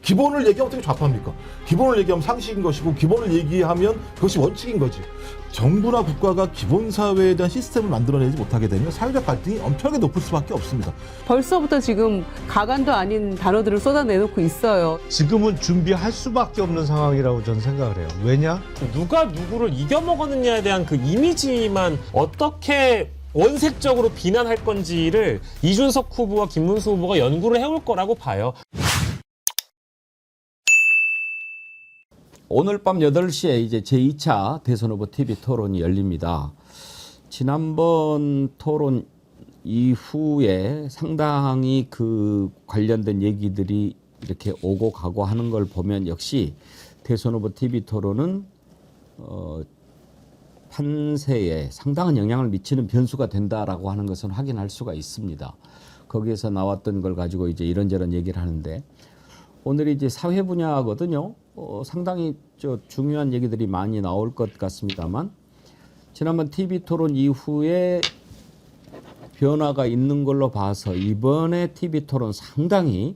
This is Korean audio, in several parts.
기본을 얘기하면 어떻게 좌파입니까? 기본을 얘기하면 상식인 것이고 기본을 얘기하면 그것이 원칙인 거지. 정부나 국가가 기본사회에 대한 시스템을 만들어내지 못하게 되면 사회적 갈등이 엄청나게 높을 수밖에 없습니다. 벌써부터 지금 가관도 아닌 단어들을 쏟아내놓고 있어요. 지금은 준비할 수밖에 없는 상황이라고 저는 생각을 해요. 왜냐? 누가 누구를 이겨먹었느냐에 대한 그 이미지만 어떻게 원색적으로 비난할 건지를 이준석 후보와 김문수 후보가 연구를 해올 거라고 봐요. 오늘 밤 8시에 이제 제2차 대선 후보 TV 토론이 열립니다. 지난번 토론 이후에 상당히 그 관련된 얘기들이 이렇게 오고 가고 하는 걸 보면 역시 대선 후보 TV 토론은 판세에 상당한 영향을 미치는 변수가 된다라고 하는 것은 확인할 수가 있습니다. 거기에서 나왔던 걸 가지고 이제 이런저런 얘기를 하는데 오늘이 이제 사회 분야거든요. 상당히 중요한 얘기들이 많이 나올 것 같습니다만 지난번 TV 토론 이후에 변화가 있는 걸로 봐서 이번에 TV 토론 상당히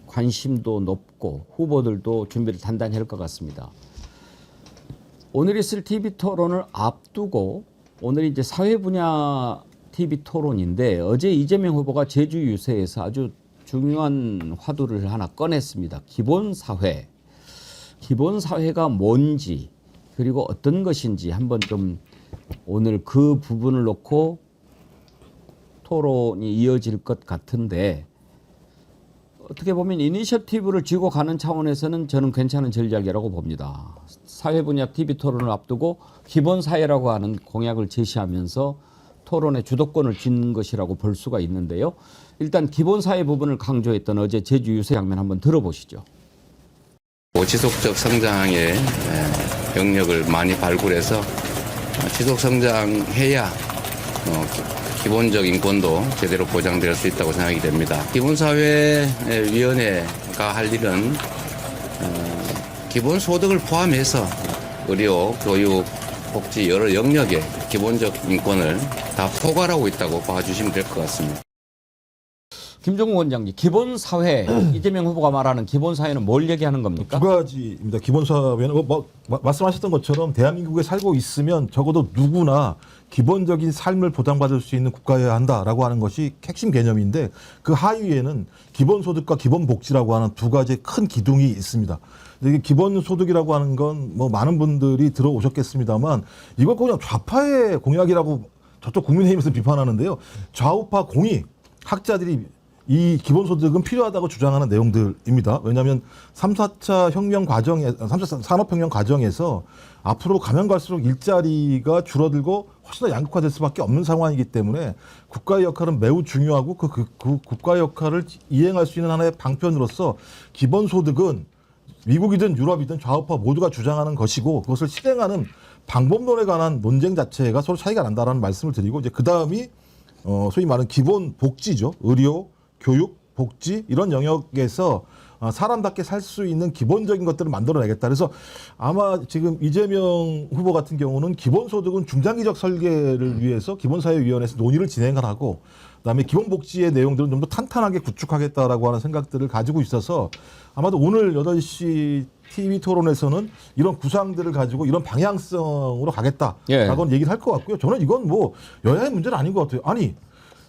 관심도 높고 후보들도 준비를 단단히 할 것 같습니다. 오늘 있을 TV 토론을 앞두고 오늘 이제 사회 분야 TV 토론인데 어제 이재명 후보가 제주 유세에서 아주 중요한 화두를 하나 꺼냈습니다. 기본사회. 기본사회가 뭔지 그리고 어떤 것인지 한번 좀 오늘 그 부분을 놓고 토론이 이어질 것 같은데 어떻게 보면 이니셔티브를 쥐고 가는 차원에서는 저는 괜찮은 전략이라고 봅니다. 사회 분야 TV 토론을 앞두고 기본사회라고 하는 공약을 제시하면서 토론의 주도권을 쥐는 것이라고 볼 수가 있는데요. 일단 기본사회 부분을 강조했던 어제 제주 유세 장면 한번 들어보시죠. 지속적 성장의 영역을 많이 발굴해서 지속 성장해야 기본적 인권도 제대로 보장될 수 있다고 생각이 됩니다. 기본사회위원회가 할 일은 기본소득을 포함해서 의료, 교육, 복지 여러 영역의 기본적 인권을 다 포괄하고 있다고 봐주시면 될 것 같습니다. 김종국 원장님, 기본사회, 이재명 후보가 말하는 기본사회는 뭘 얘기하는 겁니까? 두 가지입니다. 기본사회는 말씀하셨던 것처럼 대한민국에 살고 있으면 적어도 누구나 기본적인 삶을 보장받을 수 있는 국가여야 한다라고 하는 것이 핵심 개념인데 그 하위에는 기본소득과 기본복지라고 하는 두 가지의 큰 기둥이 있습니다. 이게 기본소득이라고 하는 건 뭐 많은 분들이 들어오셨겠습니다만 이걸 그냥 좌파의 공약이라고 저쪽 국민의힘에서 비판하는데요. 좌우파 공익 학자들이 이 기본소득은 필요하다고 주장하는 내용들입니다. 왜냐하면 3, 4차 혁명 과정에, 3차 산업혁명 과정에서 앞으로 가면 갈수록 일자리가 줄어들고 훨씬 더 양극화될 수밖에 없는 상황이기 때문에 국가의 역할은 매우 중요하고 그 국가의 역할을 이행할 수 있는 하나의 방편으로서 기본소득은 미국이든 유럽이든 좌우파 모두가 주장하는 것이고 그것을 실행하는 방법론에 관한 논쟁 자체가 서로 차이가 난다라는 말씀을 드리고 이제 그 다음이 소위 말하는 기본 복지죠. 의료, 교육, 복지 이런 영역에서 사람답게 살 수 있는 기본적인 것들을 만들어내겠다. 그래서 아마 지금 이재명 후보 같은 경우는 기본소득은 중장기적 설계를 위해서 기본사회위원회에서 논의를 진행을 하고 그다음에 기본복지의 내용들은 좀 더 탄탄하게 구축하겠다라고 하는 생각들을 가지고 있어서 아마도 오늘 8시 TV 토론에서는 이런 구상들을 가지고 이런 방향성으로 가겠다라고는 얘기를 할 것 같고요. 저는 이건 뭐 여야의 문제는 아닌 것 같아요. 아니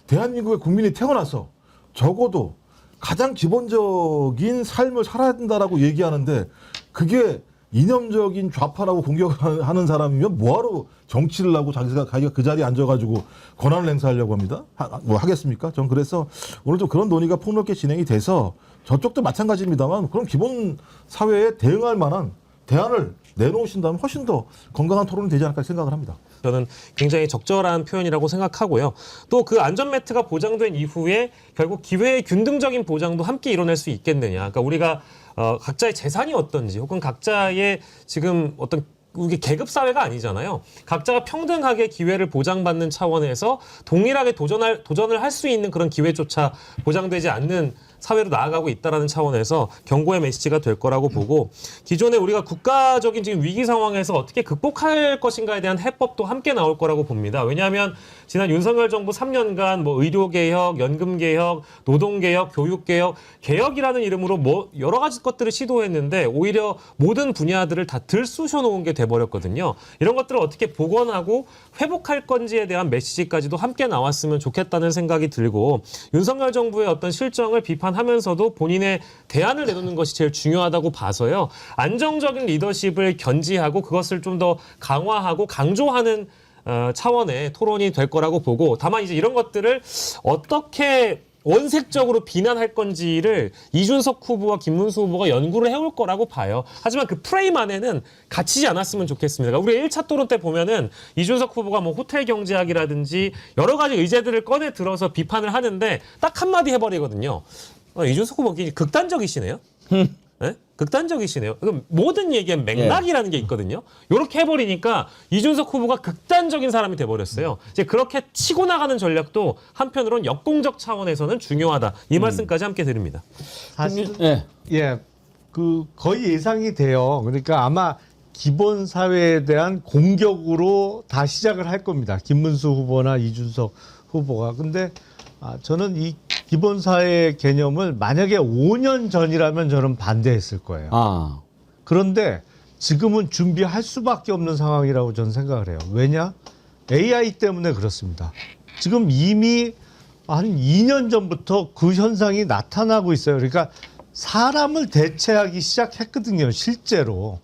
대한민국의 국민이 태어나서 적어도 가장 기본적인 삶을 살아야 된다라고 얘기하는데 그게 이념적인 좌파라고 공격하는 사람이면 뭐하러 정치를 하고 자기가 그 자리에 앉아가지고 권한을 행사하려고 합니다. 하겠습니까? 전 그래서 오늘 좀 그런 논의가 폭넓게 진행이 돼서 저쪽도 마찬가지입니다만 그런 기본 사회에 대응할 만한 대안을 내놓으신다면 훨씬 더 건강한 토론이 되지 않을까 생각을 합니다. 저는 굉장히 적절한 표현이라고 생각하고요. 또 그 안전매트가 보장된 이후에 결국 기회의 균등적인 보장도 함께 이뤄낼 수 있겠느냐. 그러니까 우리가 각자의 재산이 어떤지 혹은 각자의 지금 어떤 이게 계급 사회가 아니잖아요. 각자가 평등하게 기회를 보장받는 차원에서 동일하게 도전을 할 수 있는 그런 기회조차 보장되지 않는 사회로 나아가고 있다라는 차원에서 경고의 메시지가 될 거라고 보고 기존에 우리가 국가적인 지금 위기 상황에서 어떻게 극복할 것인가에 대한 해법도 함께 나올 거라고 봅니다. 왜냐하면 지난 윤석열 정부 3년간 뭐 의료개혁, 연금개혁, 노동개혁, 교육개혁, 개혁이라는 이름으로 뭐 여러 가지 것들을 시도했는데 오히려 모든 분야들을 다 들쑤셔 놓은 게 돼버렸거든요. 이런 것들을 어떻게 복원하고 회복할 건지에 대한 메시지까지도 함께 나왔으면 좋겠다는 생각이 들고 윤석열 정부의 어떤 실정을 비판하면서도 본인의 대안을 내놓는 것이 제일 중요하다고 봐서요. 안정적인 리더십을 견지하고 그것을 좀 더 강화하고 강조하는 차원의 토론이 될 거라고 보고 다만 이제 이런 것들을 어떻게 원색적으로 비난할 건지를 이준석 후보와 김문수 후보가 연구를 해올 거라고 봐요. 하지만 그 프레임 안에는 갇히지 않았으면 좋겠습니다. 우리 1차 토론 때 보면은 이준석 후보가 뭐 호텔 경제학이라든지 여러 가지 의제들을 꺼내 들어서 비판을 하는데 딱 한마디 해버리거든요. 이준석 후보 극단적이시네요. 네? 극단적이시네요. 그럼 모든 얘기에 맥락이라는 게 있거든요. 이렇게 해버리니까 이준석 후보가 극단적인 사람이 돼버렸어요. 이제 그렇게 치고 나가는 전략도 한편으로는 역공적 차원에서는 중요하다. 이 말씀까지 함께 드립니다. 사실 예. 예, 그 거의 예상이 돼요. 그러니까 아마 기본 사회에 대한 공격으로 다 시작을 할 겁니다. 김문수 후보나 이준석 후보가. 근데 저는 이 기본 사회 개념을 만약에 5년 전이라면 저는 반대했을 거예요. 그런데 지금은 준비할 수밖에 없는 상황이라고 저는 생각을 해요. 왜냐? AI 때문에 그렇습니다. 지금 이미 한 2년 전부터 그 현상이 나타나고 있어요. 그러니까 사람을 대체하기 시작했거든요. 실제로.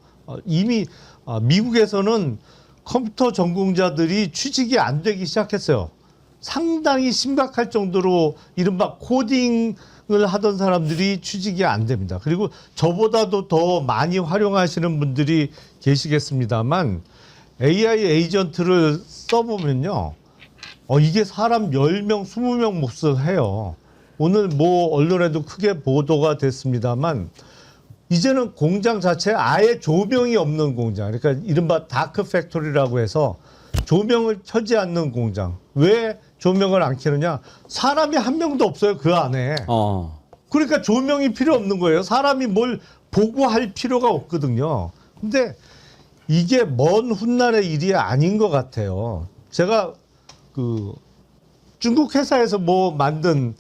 이미 미국에서는 컴퓨터 전공자들이 취직이 안 되기 시작했어요. 상당히 심각할 정도로 이른바 코딩을 하던 사람들이 취직이 안 됩니다. 그리고 저보다도 더 많이 활용하시는 분들이 계시겠습니다만 AI 에이전트를 써보면요. 이게 사람 10명, 20명 몫을 해요. 오늘 뭐 언론에도 크게 보도가 됐습니다만 이제는 공장 자체에 아예 조명이 없는 공장. 그러니까 이른바 다크 팩토리라고 해서 조명을 켜지 않는 공장. 왜 조명을 안 켜느냐? 사람이 한 명도 없어요, 그 안에. 그러니까 조명이 필요 없는 거예요. 사람이 뭘 보고 할 필요가 없거든요. 근데 이게 먼 훗날의 일이 아닌 것 같아요. 제가 그 중국 회사에서 뭐 만든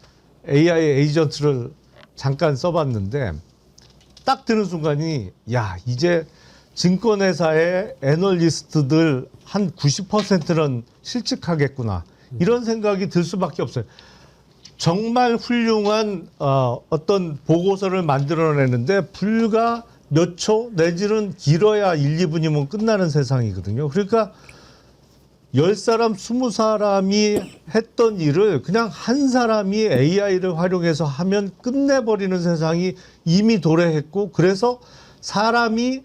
AI 에이전트를 잠깐 써봤는데 딱 드는 순간이 야, 이제 증권회사의 애널리스트들 한 90%는 실직하겠구나. 이런 생각이 들 수밖에 없어요. 정말 훌륭한 어떤 보고서를 만들어내는데 불과 몇 초 내지는 길어야 1, 2분이면 끝나는 세상이거든요. 그러니까 10사람, 20사람이 했던 일을 그냥 한 사람이 AI를 활용해서 하면 끝내버리는 세상이 이미 도래했고 그래서 사람이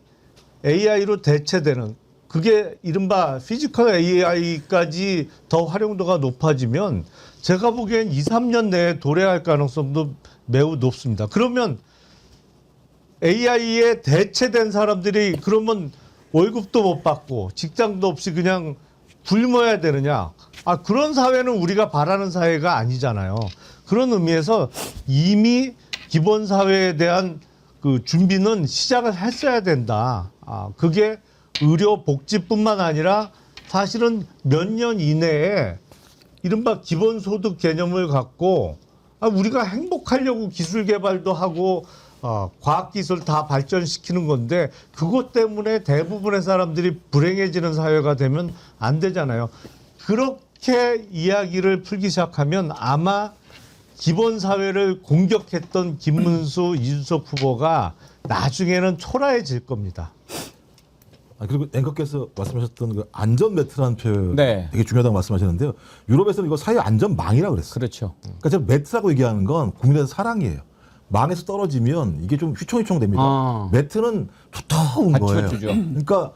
AI로 대체되는 그게 이른바 피지컬 AI까지 더 활용도가 높아지면 제가 보기엔 2, 3년 내에 도래할 가능성도 매우 높습니다. 그러면 AI에 대체된 사람들이 그러면 월급도 못 받고 직장도 없이 그냥 굶어야 되느냐? 그런 사회는 우리가 바라는 사회가 아니잖아요. 그런 의미에서 이미 기본 사회에 대한 그 준비는 시작을 했어야 된다. 그게 의료 복지뿐만 아니라 사실은 몇 년 이내에 이른바 기본소득 개념을 갖고 우리가 행복하려고 기술 개발도 하고 과학기술 다 발전시키는 건데 그것 때문에 대부분의 사람들이 불행해지는 사회가 되면 안 되잖아요. 그렇게 이야기를 풀기 시작하면 아마 기본 사회를 공격했던 김문수, 이준석 후보가 나중에는 초라해질 겁니다. 그리고 앵커께서 말씀하셨던 그 안전 매트라는 표현 네. 되게 중요하다고 말씀하셨는데요. 유럽에서는 이거 사회 안전망이라고 그랬어요. 그렇죠. 그러니까 제가 매트라고 얘기하는 건 국민의 사랑이에요. 망에서 떨어지면 이게 좀 휘청휘청 됩니다. 매트는 두터운 거예요. 받쳐주죠. 그러니까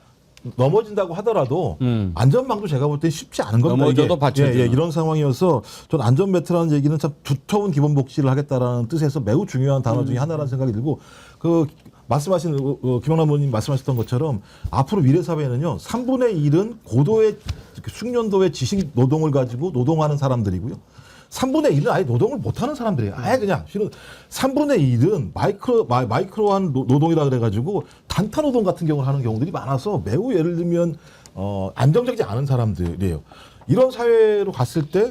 넘어진다고 하더라도 안전망도 제가 볼 때 쉽지 않은 겁니다. 넘어져도 받쳐주는. 이런 상황이어서 전 안전 매트라는 얘기는 참 두터운 기본 복지를 하겠다라는 뜻에서 매우 중요한 단어 중에 하나라는 생각이 들고 그 말씀하신 김영남 의원님 말씀하셨던 것처럼 앞으로 미래 사회는요 3분의 1은 고도의 숙련도의 지식 노동을 가지고 노동하는 사람들이고요. 3분의 1은 아예 노동을 못하는 사람들이에요. 아예 그냥 실은 3분의 1은 마이크로한 노동이라 그래가지고 단타 노동 같은 경우를 하는 경우들이 많아서 매우 예를 들면 안정적이지 않은 사람들이에요. 이런 사회로 갔을 때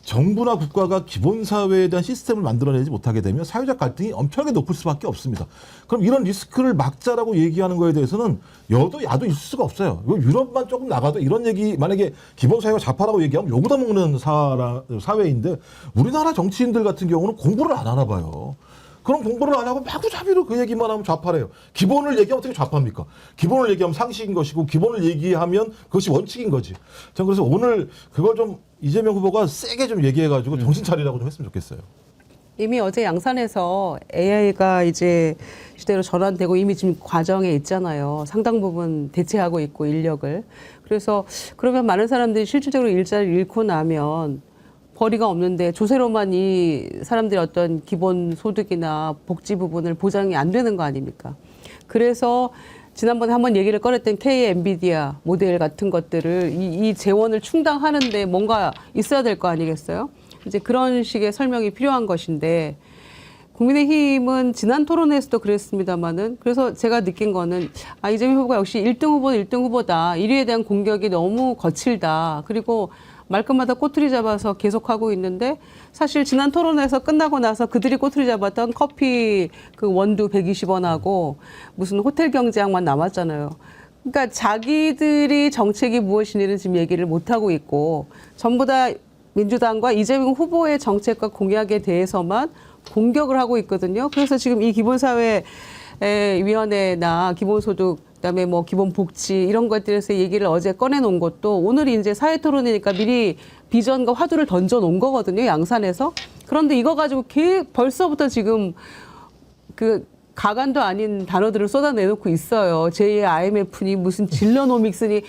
정부나 국가가 기본 사회에 대한 시스템을 만들어내지 못하게 되면 사회적 갈등이 엄청나게 높을 수밖에 없습니다. 그럼 이런 리스크를 막자라고 얘기하는 거에 대해서는 여도 야도 있을 수가 없어요. 유럽만 조금 나가도 이런 얘기 만약에 기본 사회가 좌파라고 얘기하면 욕을 다 먹는 사회인데 우리나라 정치인들 같은 경우는 공부를 안 하나 봐요. 그럼 공부를 안 하고 마구잡이로 그 얘기만 하면 좌파래요. 기본을 얘기하면 어떻게 좌파입니까? 기본을 얘기하면 상식인 것이고 기본을 얘기하면 그것이 원칙인 거지. 전 그래서 오늘 그걸 좀 이재명 후보가 세게 좀 얘기해가지고 정신 차리라고 좀 했으면 좋겠어요. 이미 어제 양산에서 AI가 이제 시대로 전환되고 이미 지금 과정에 있잖아요. 상당 부분 대체하고 있고 인력을. 그래서 그러면 많은 사람들이 실질적으로 일자리를 잃고 나면 벌이가 없는데 조세로만 이 사람들의 어떤 기본 소득이나 복지 부분을 보장이 안 되는 거 아닙니까? 그래서 지난번에 한번 얘기를 꺼냈던 K 엔비디아 모델 같은 것들을 이 재원을 충당하는데 뭔가 있어야 될 거 아니겠어요? 이제 그런 식의 설명이 필요한 것인데 국민의힘은 지난 토론회에서도 그랬습니다마는 그래서 제가 느낀 거는 이재명 후보가 역시 1등 후보는 1등 후보다. 1위에 대한 공격이 너무 거칠다. 그리고 말끝마다 꼬투리 잡아서 계속하고 있는데 사실 지난 토론에서 끝나고 나서 그들이 꼬투리 잡았던 커피 그 원두 120원하고 무슨 호텔 경제학만 남았잖아요. 그러니까 자기들이 정책이 무엇인지는 지금 얘기를 못하고 있고 전부 다 민주당과 이재명 후보의 정책과 공약에 대해서만 공격을 하고 있거든요. 그래서 지금 이 기본사회위원회나 기본소득 그다음에 뭐 기본복지 이런 것들에서 얘기를 어제 꺼내놓은 것도 오늘이 이제 사회토론이니까 미리 비전과 화두를 던져놓은 거거든요. 양산에서. 그런데 이거 가지고 벌써부터 지금 그 가관도 아닌 단어들을 쏟아내놓고 있어요. 제2의 IMF니 무슨 질러노믹스니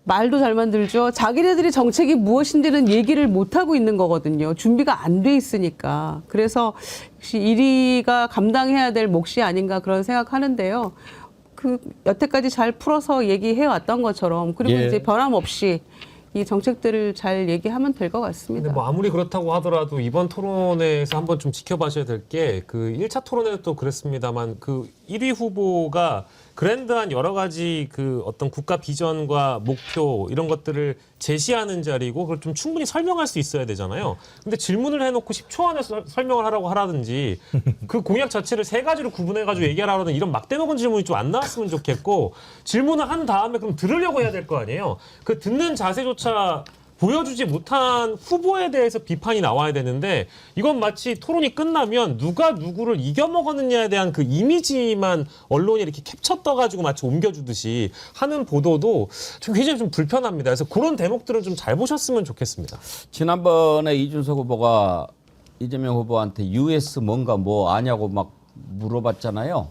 말도 잘 만들죠. 자기네들이 정책이 무엇인지는 얘기를 못하고 있는 거거든요. 준비가 안 돼 있으니까. 그래서 역시 1위가 감당해야 될 몫이 아닌가 그런 생각하는데요. 그 여태까지 잘 풀어서 얘기해 왔던 것처럼 그리고 예. 이제 변함없이 이 정책들을 잘 얘기하면 될 것 같습니다. 근데 뭐 아무리 그렇다고 하더라도 이번 토론회에서 한번 좀 지켜봐셔야 될 게 그 1차 토론회도 그랬습니다만 그 1위 후보가 그랜드한 여러 가지 그 어떤 국가 비전과 목표 이런 것들을 제시하는 자리고 그걸 좀 충분히 설명할 수 있어야 되잖아요. 근데 질문을 해놓고 10초 안에 설명을 하라고 하라든지 그 공약 자체를 세 가지로 구분해가지고 얘기하라는 이런 막대 먹은 질문이 좀 안 나왔으면 좋겠고 질문을 한 다음에 그럼 들으려고 해야 될 거 아니에요. 그 듣는 자세조차 보여주지 못한 후보에 대해서 비판이 나와야 되는데 이건 마치 토론이 끝나면 누가 누구를 이겨먹었느냐에 대한 그 이미지만 언론이 이렇게 캡처 떠가지고 마치 옮겨주듯이 하는 보도도 좀 굉장히 좀 불편합니다. 그래서 그런 대목들은 좀 잘 보셨으면 좋겠습니다. 지난번에 이준석 후보가 이재명 후보한테 US 뭔가 뭐 아냐고 막 물어봤잖아요.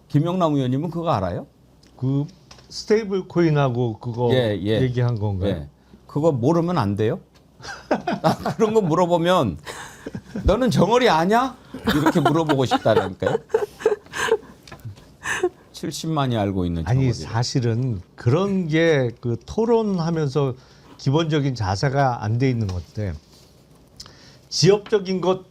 김영남 의원님은 그거 알아요? 그 스테이블 코인하고 그거 얘기한 건가요? 예. 그거 모르면 안 돼요? 그런 거 물어보면 너는 정어리 아냐? 이렇게 물어보고 싶다라니까요. 70만이 알고 있는 아니 정어리. 사실은 그런 게 그 토론하면서 기본적인 자세가 안 돼 있는 건데 지역적인 것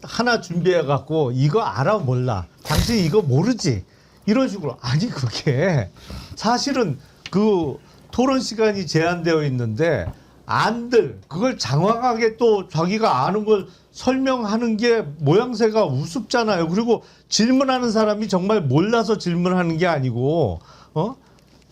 하나 준비해 갖고 이거 알아 몰라 당신 이거 모르지 이런 식으로 아니 그게 사실은 그 토론 시간이 제한되어 있는데 안들 그걸 장황하게 또 자기가 아는 걸 설명하는 게 모양새가 우습잖아요. 그리고 질문하는 사람이 정말 몰라서 질문하는 게 아니고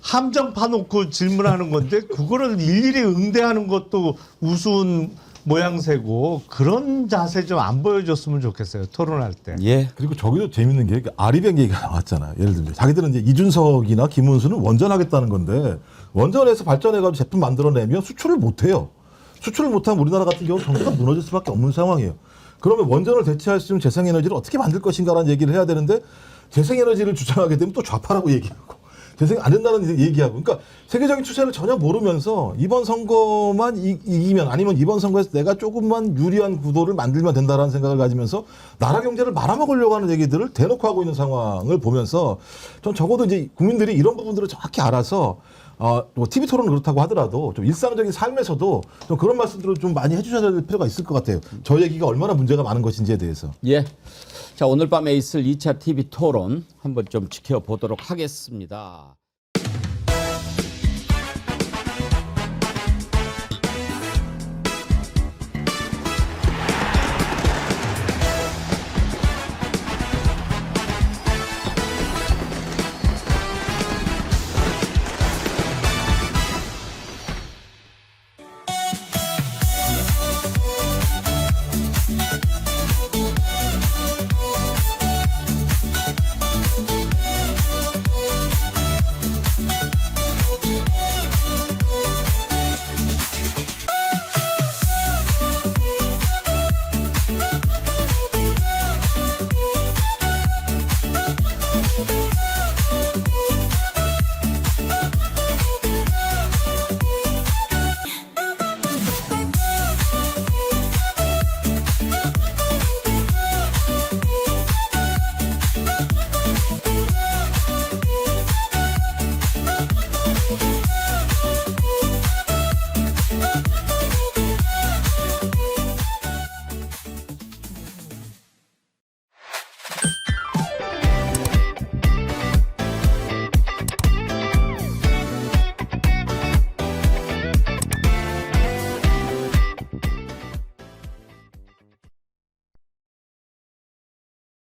함정 파놓고 질문하는 건데 그거를 일일이 응대하는 것도 우스운 모양새고 그런 자세 좀 안 보여줬으면 좋겠어요. 토론할 때. 예. 그리고 저기도 재밌는 게 아리백 얘기가 나왔잖아요. 예를 들면 자기들은 이제 이준석이나 김문수는 원전하겠다는 건데 원전에서 발전해가지고 제품 만들어내면 수출을 못해요. 수출을 못하면 우리나라 같은 경우는 경제가 무너질 수밖에 없는 상황이에요. 그러면 원전을 대체할 수 있는 재생에너지를 어떻게 만들 것인가라는 얘기를 해야 되는데 재생에너지를 주장하게 되면 또 좌파라고 얘기하고 재생 안 된다는 얘기하고 그러니까 세계적인 추세를 전혀 모르면서 이번 선거만 이기면 아니면 이번 선거에서 내가 조금만 유리한 구도를 만들면 된다라는 생각을 가지면서 나라 경제를 말아먹으려고 하는 얘기들을 대놓고 하고 있는 상황을 보면서 전 적어도 이제 국민들이 이런 부분들을 정확히 알아서 뭐 TV 토론은 그렇다고 하더라도 좀 일상적인 삶에서도 좀 그런 말씀들을 좀 많이 해주셔야 될 필요가 있을 것 같아요. 저 얘기가 얼마나 문제가 많은 것인지에 대해서. 예. 자, 오늘 밤에 있을 2차 TV 토론 한번 좀 지켜보도록 하겠습니다.